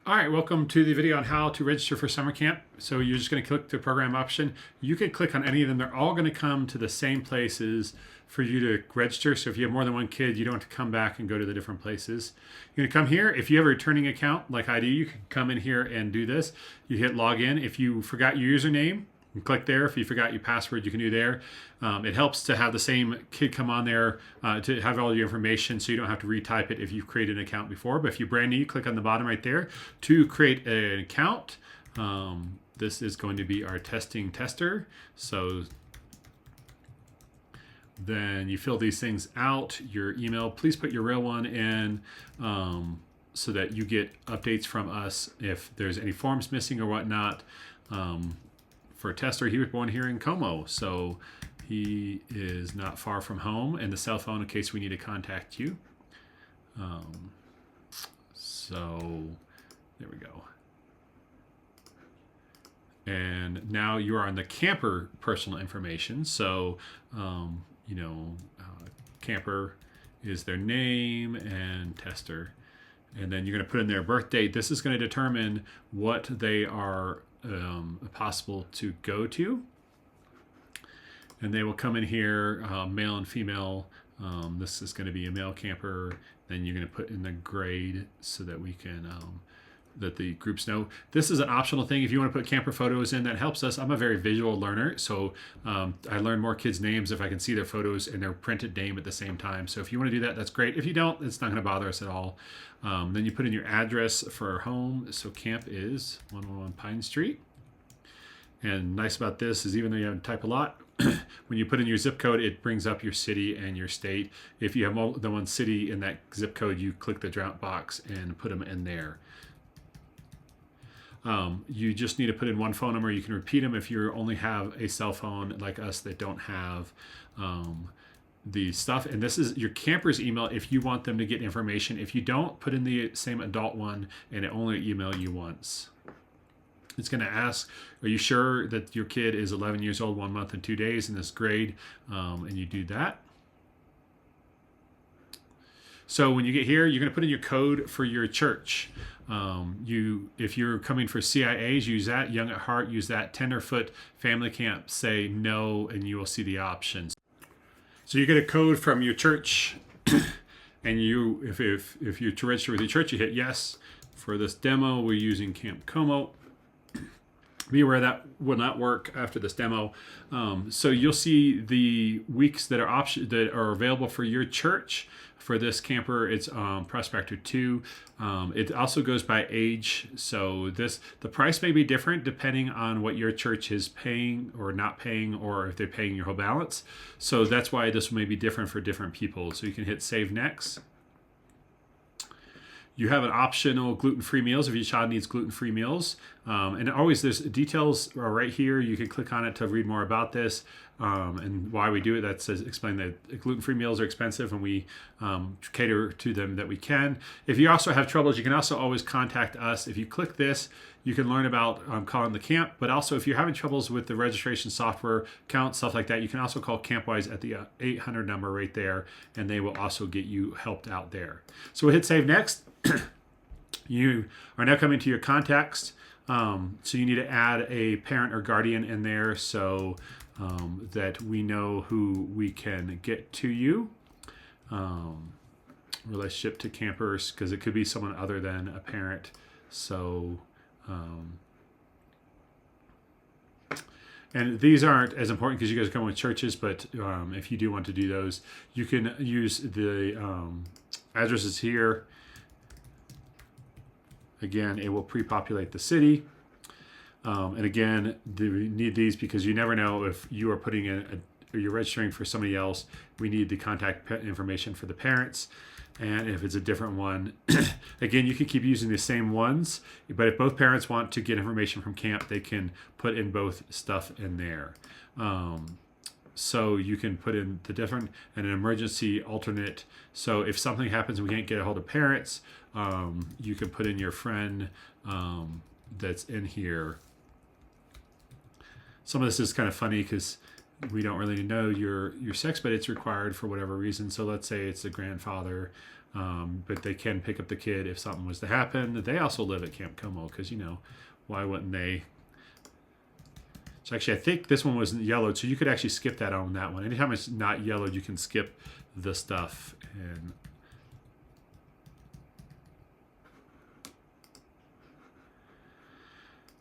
All right, welcome to the video on how to register for summer camp. So you're just going to click the program option. You can click on any of them. They're all going to come to the same places for you to register. So if you have more than one kid, you don't have to come back and go to the different places. You're going to come here. If you have a returning account like I do, you can come in here and do this. You hit login. If you forgot your username, you click there. If you forgot your password, you can do there. It helps to have the same kid come on there to have all your information so you don't have to retype it if you've created an account before. But if you're brand new, you click on the bottom right there to create an account. This is going to be our testing tester. So then you fill these things out, your email. Please put your real one in so that you get updates from us if there's any forms missing or whatnot. For a tester, he was born here in Como, so he is not far from home, and the cell phone in case we need to contact you. So there we go. And now you are on the camper personal information. So, camper is their name and tester. And then you're going to put in their birth date. This is going to determine what they are possible to go to. And they will come in here, male and female. This is going to be a male camper. Then you're going to put in the grade so that we can that the groups know. This is an optional thing. If you want to put camper photos in, that helps us. I'm a very visual learner, so I learn more kids' names if I can see their photos and their printed name at the same time. So if you want to do that, that's great. If you don't, it's not going to bother us at all. Then you put in your address for our home. So camp is 111 Pine Street. And nice about this is even though you have to type a lot, when you put in your zip code, it brings up your city and your state. If you have more than one city in that zip code, you click the drop box and put them in there. You just need to put in one phone number. You can repeat them if you only have a cell phone like us that don't have the stuff. And this is your camper's email if you want them to get information. If you don't, put in the same adult one and it only email you once. It's going to ask, are you sure that your kid is 11 years old, 1 month and 2 days in this grade? And you do that. So when you get here, you're going to put in your code for your church. If you're coming for CIAs, use that. Young at Heart, use that. Tenderfoot Family Camp, say no, and you will see the options. So you get a code from your church, and you, if you're to register with your church, you hit yes. For this demo, we're using Camp Como. Be aware that will not work after this demo. So you'll see the weeks that are available for your church. For this camper, it's Prospector 2. It also goes by age. So the price may be different depending on what your church is paying or not paying, or if they're paying your whole balance. So that's why this may be different for different people. So you can hit Save Next. You have an optional gluten-free meals if your child needs gluten-free meals. And always there's details right here. You can click on it to read more about this and why we do it. That says explain that gluten-free meals are expensive and we cater to them that we can. If you also have troubles, you can also always contact us. If you click this, you can learn about calling the camp. But also if you're having troubles with the registration software, count, stuff like that, you can also call Campwise at the 800 number right there, and they will also get you helped out there. So we'll hit Save Next. You are now coming to your contacts. So you need to add a parent or guardian in there so that we know who we can get to you. Relationship to campers, because it could be someone other than a parent. So, and these aren't as important because you guys come with churches, but if you do want to do those, you can use the addresses here. Again, it will pre-populate the city. And again, we need these because you never know if you are putting in or you're registering for somebody else. We need the contact information for the parents. And if it's a different one, again, you can keep using the same ones. But if both parents want to get information from camp, they can put in both stuff in there. So you can put in the different and an emergency alternate. So if something happens and we can't get a hold of parents, you can put in your friend that's in here. Some of this is kind of funny because we don't really know your sex, but it's required for whatever reason. So let's say it's a grandfather but they can pick up the kid if something was to happen. They also live at Camp Como because, why wouldn't they? So actually, I think this one wasn't yellowed, so you could actually skip that on that one. Anytime it's not yellowed, you can skip the stuff. And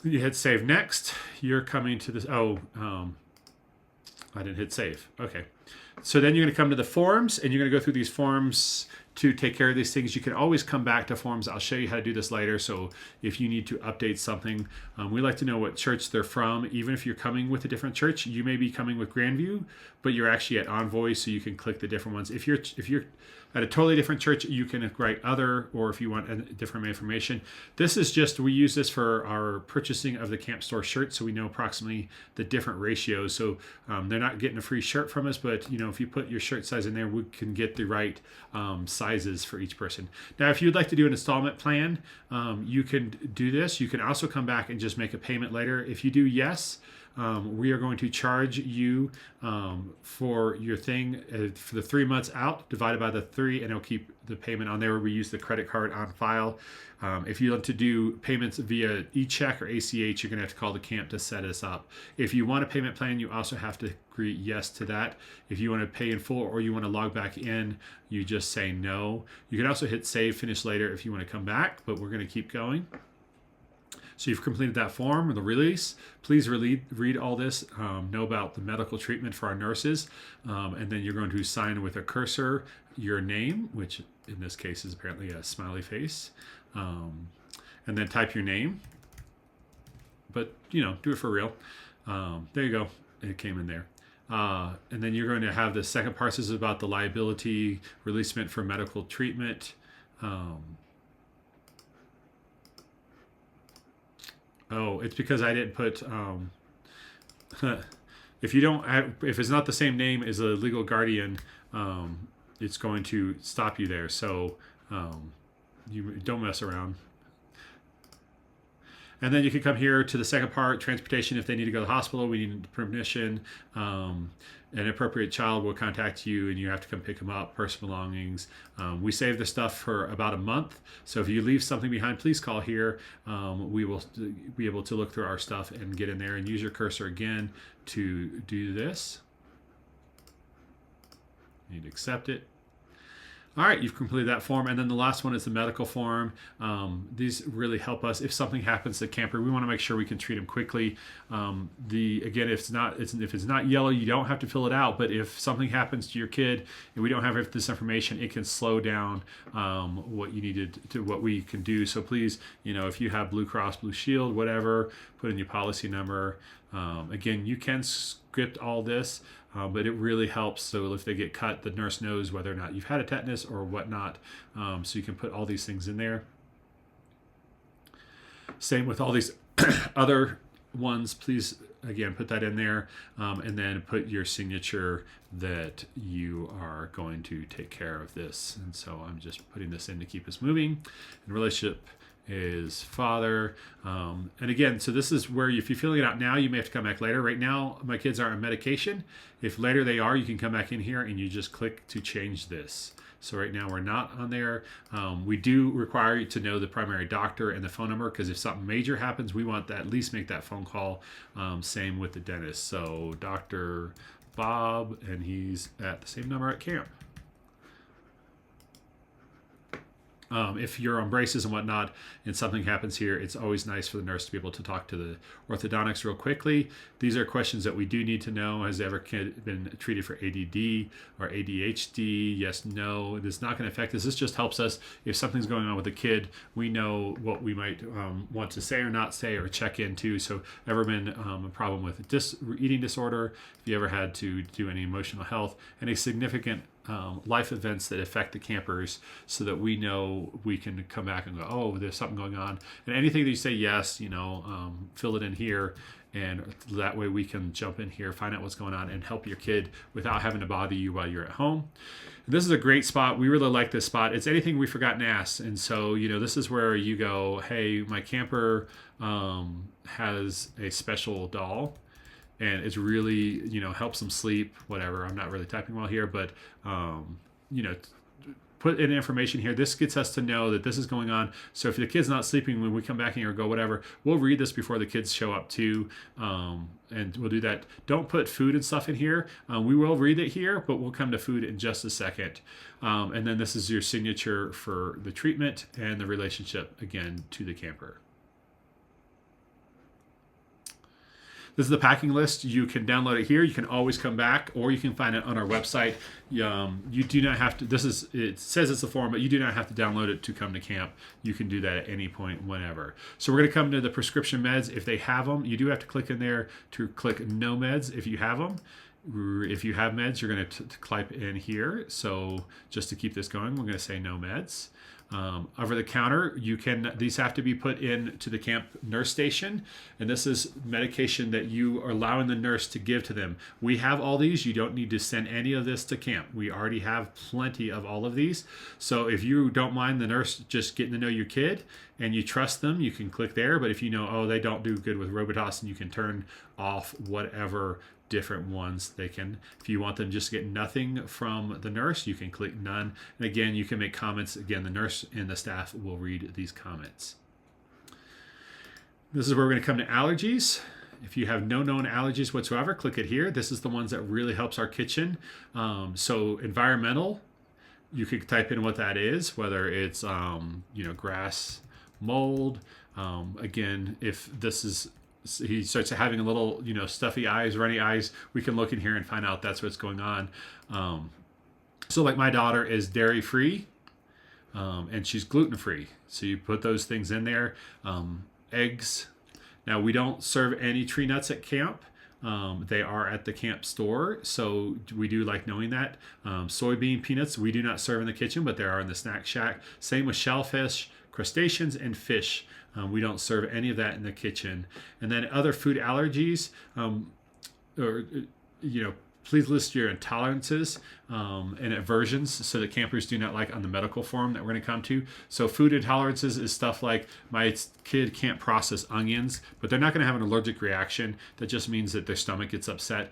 you hit save next. You're coming to this. I didn't hit save. Okay. So then you're going to come to the forms, and you're going to go through these forms to take care of these things. You can always come back to forms. I'll show you how to do this later. So if you need to update something, we like to know what church they're from. Even if you're coming with a different church, you may be coming with Grandview, but you're actually at Envoy, so you can click the different ones. If you're at a totally different church, you can write other, or if you want different information. This is just, we use this for our purchasing of the Camp Store shirt, so we know approximately the different ratios. So they're not getting a free shirt from us, but if you put your shirt size in there, we can get the right sizes for each person. Now, if you'd like to do an installment plan, you can do this. You can also come back and just make a payment later. If you do yes, we are going to charge you for your thing for the 3 months out, divided by the 3, and it'll keep the payment on there. We use the credit card on file. If you want to do payments via e-check or ACH, you're going to have to call the camp to set us up. If you want a payment plan, you also have to agree yes to that. If you want to pay in full or you want to log back in, you just say no. You can also hit save, finish later if you want to come back, but we're going to keep going. So you've completed that form or the release. Please read all this, know about the medical treatment for our nurses, and then you're going to sign with a cursor your name, which in this case is apparently a smiley face, and then type your name. But, do it for real. There you go. It came in there. And then you're going to have the second part. This is about the liability releasement for medical treatment. Oh, it's because I didn't put. If it's not the same name as a legal guardian, it's going to stop you there. So you don't mess around. And then you can come here to the second part, transportation. If they need to go to the hospital, we need permission. An appropriate child will contact you, and you have to come pick them up. Personal belongings. We save the stuff for about a month. So if you leave something behind, please call here. We will be able to look through our stuff and get in there, and use your cursor again to do this. You need to accept it. All right, you've completed that form. And then the last one is the medical form. These really help us. If something happens to the camper, we want to make sure we can treat them quickly. Again, if it's not yellow, you don't have to fill it out. But if something happens to your kid and we don't have this information, it can slow down what you needed to, what we can do. So please, if you have Blue Cross Blue Shield, whatever, put in your policy number. Again, you can script all this. But it really helps. So if they get cut, the nurse knows whether or not you've had a tetanus or whatnot. So you can put all these things in there. Same with all these other ones. Please, again, put that in there. And then put your signature that you are going to take care of this. And so I'm just putting this in to keep us moving. And relationship is father. And again, so this is where if you're filling it out now, you may have to come back later. Right now, my kids are on medication. If later they are, you can come back in here and you just click to change this. So right now we're not on there. We do require you to know the primary doctor and the phone number, because if something major happens, we want to at least make that phone call. Same with the dentist. So Dr. Bob, and he's at the same number at camp. If you're on braces and whatnot and something happens here, it's always nice for the nurse to be able to talk to the orthodontics real quickly. These are questions that we do need to know. Has ever kid been treated for ADD or ADHD? Yes, no. It's not going to affect us. This just helps us. If something's going on with a kid, we know what we might want to say or not say or check into. So ever been a problem with eating disorder? If you ever had to do any emotional health, any significant life events that affect the campers, so that we know we can come back and go, oh, there's something going on. And anything that you say yes, fill it in here, and that way we can jump in here, find out what's going on, and help your kid without having to bother you while you're at home. This is a great spot. We really like this spot. It's anything we forgot and asked. And so, this is where you go, hey, my camper has a special doll, and it's really, helps them sleep, whatever. I'm not really typing well here, but, put in information here. This gets us to know that this is going on. So if the kid's not sleeping when we come back in here or go whatever, we'll read this before the kids show up too. And we'll do that. Don't put food and stuff in here. We will read it here, but we'll come to food in just a second. And then this is your signature for the treatment and the relationship, again, to the camper. This is the packing list. You can download it here. You can always come back, or you can find it on our website. You do not have to, it says it's a form, but you do not have to download it to come to camp. You can do that at any point, whenever. So we're going to come to the prescription meds. If they have them, you do have to click in there to click no meds if you have them. If you have meds, you're going to type in here. So just to keep this going, we're going to say no meds. Over the counter, these have to be put in to the camp nurse station, and this is medication that you are allowing the nurse to give to them. We have all these. You don't need to send any of this to camp. We already have plenty of all of these. So if you don't mind the nurse just getting to know your kid and you trust them, you can click there. But if you know, oh, they don't do good with Robitussin, you can turn off whatever different ones they can. If you want them just to get nothing from the nurse, you can click none. And again, you can make comments. Again, the nurse and the staff will read these comments. This is where we're going to come to allergies. If you have no known allergies whatsoever, click it here. This is the ones that really helps our kitchen. So environmental, you could type in what that is, whether it's grass, mold. Again, if this is, he starts having a little, stuffy eyes, runny eyes, we can look in here and find out that's what's going on. So like my daughter is dairy free, and she's gluten free. So you put those things in there. Eggs. Now we don't serve any tree nuts at camp. They are at the camp store, so we do like knowing that. Soybean peanuts we do not serve in the kitchen, but they are in the snack shack. Same with shellfish, crustaceans, and fish. We don't serve any of that in the kitchen. And then other food allergies, please list your intolerances and aversions so that campers do not like on the medical form that we're going to come to. So food intolerances is stuff like my kid can't process onions, but they're not going to have an allergic reaction. That just means that their stomach gets upset.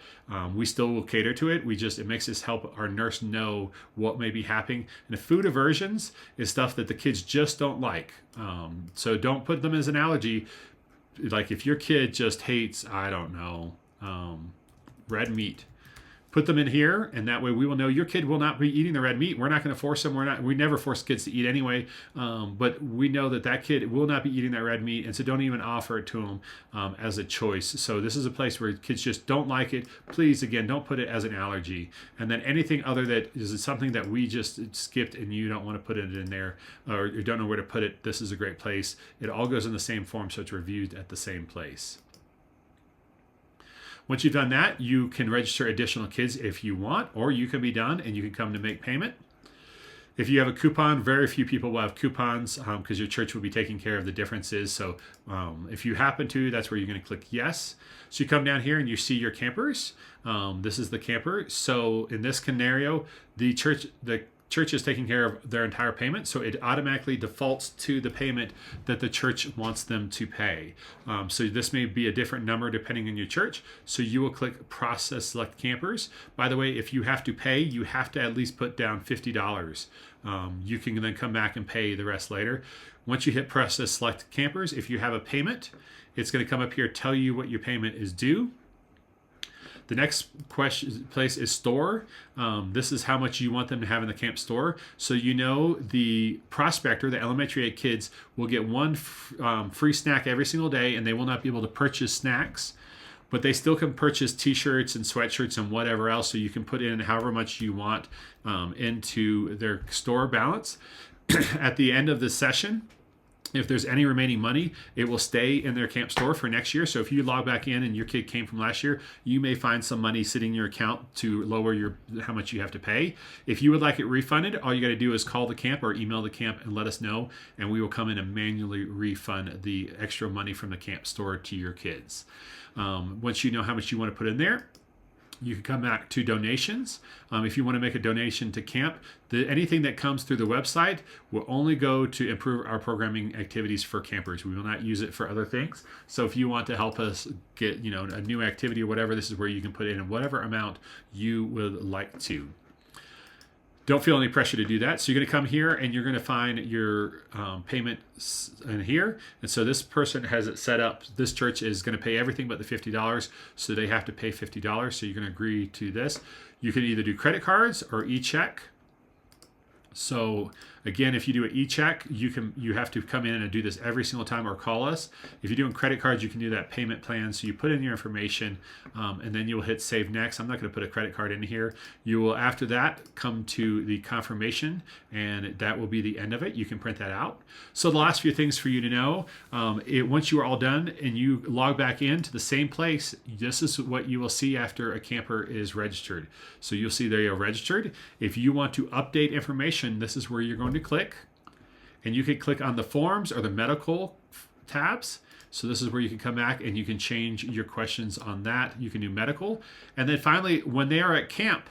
We still will cater to it. It makes us help our nurse know what may be happening. And the food aversions is stuff that the kids just don't like. So don't put them as an allergy. Like if your kid just hates, I don't know, red meat, put them in here, and that way we will know your kid will not be eating the red meat. We're not going to force them. We never force kids to eat anyway, but we know that kid will not be eating that red meat, and so don't even offer it to them as a choice. So this is a place where kids just don't like it. Please, again, don't put it as an allergy. And then anything other that is something that we just skipped and you don't want to put it in there, or you don't know where to put it, this is a great place. It all goes in the same form, so it's reviewed at the same place. Once you've done that, you can register additional kids if you want, or you can be done and you can come to make payment. If you have a coupon, very few people will have coupons because your church will be taking care of the differences. So if you happen to, that's where you're going to click yes. So you come down here and you see your campers. This is the camper. So in this scenario, the church is taking care of their entire payment, so it automatically defaults to the payment that the church wants them to pay. So this may be a different number depending on your church. So you will click process select campers. By the way, if you have to pay, you have to at least put down $50. You can then come back and pay the rest later. Once you hit process select campers, if you have a payment, it's going to come up here, tell you what your payment is due. The next place is store. This is how much you want them to have in the camp store. So the prospector, the elementary age kids, will get one free snack every single day, and they will not be able to purchase snacks, but they still can purchase t-shirts and sweatshirts and whatever else. So you can put in however much you want into their store balance. At the end of the session, if there's any remaining money, it will stay in their camp store for next year. So if you log back in and your kid came from last year, you may find some money sitting in your account to lower how much you have to pay. If you would like it refunded, all you got to do is call the camp or email the camp and let us know, and we will come in and manually refund the extra money from the camp store to your kids. Once you know how much you want to put in there, you can come back to donations. If you want to make a donation to camp, anything that comes through the website will only go to improve our programming activities for campers. We will not use it for other things. So if you want to help us get a new activity or whatever, this is where you can put in whatever amount you would like to. Don't feel any pressure to do that. So you're going to come here and you're going to find your payment in here. And so this person has it set up. This church is going to pay everything but the $50. So they have to pay $50. So you're going to agree to this. You can either do credit cards or e-check. So again, if you do an e-check, you have to come in and do this every single time or call us. If you're doing credit cards, you can do that payment plan. So you put in your information and then you'll hit save next. I'm not going to put a credit card in here. You will, after that, come to the confirmation and that will be the end of it. You can print that out. So the last few things for you to know, once you are all done and you log back into the same place, this is what you will see after a camper is registered. So you'll see they are registered. If you want to update information, this is where you're going to click, and you can click on the forms or the medical tabs. So this is where you can come back and you can change your questions on that. You can do medical. And then finally, when they are at camp,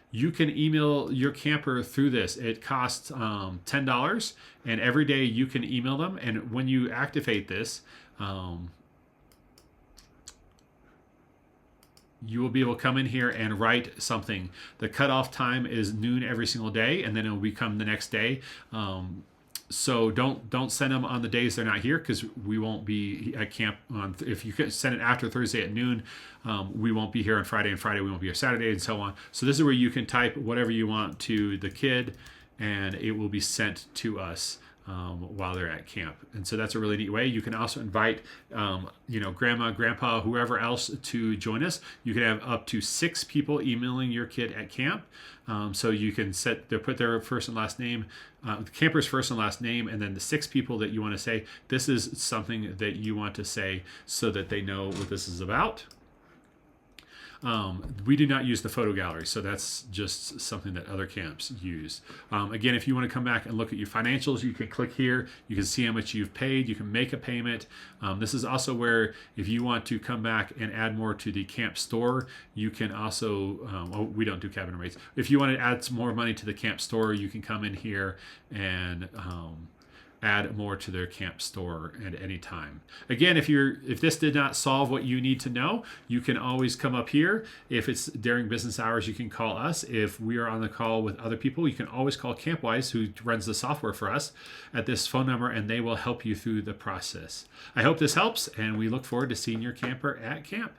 you can email your camper through this. It costs $10, and every day you can email them. And when you activate this, you will be able to come in here and write something. The cutoff time is noon every single day, and then it will become the next day. So don't send them on the days they're not here, because we won't be at camp on. If you could send it after Thursday at noon, we won't be here on Friday, and Friday we won't be here Saturday, and so on. So this is where you can type whatever you want to the kid, and it will be sent to us while they're at camp. And so that's a really neat way. You can also invite, grandma, grandpa, whoever else to join us. You can have up to 6 people emailing your kid at camp. So you can put their first and last name, the camper's first and last name, and then the 6 people that you want to say, this is something that you want to say so that they know what this is about. We do not use the photo gallery, so that's just something that other camps use. Again, if you want to come back and look at your financials, you can click here. You can see how much you've paid. You can make a payment. This is also where if you want to come back and add more to the camp store, you can also, we don't do cabin rates. If you want to add some more money to the camp store, you can come in here and add more to their camp store at any time. Again, if this did not solve what you need to know, you can always come up here. If it's during business hours, you can call us. If we are on the call with other people, you can always call Campwise, who runs the software for us, at this phone number, and they will help you through the process. I hope this helps, and we look forward to seeing your camper at camp.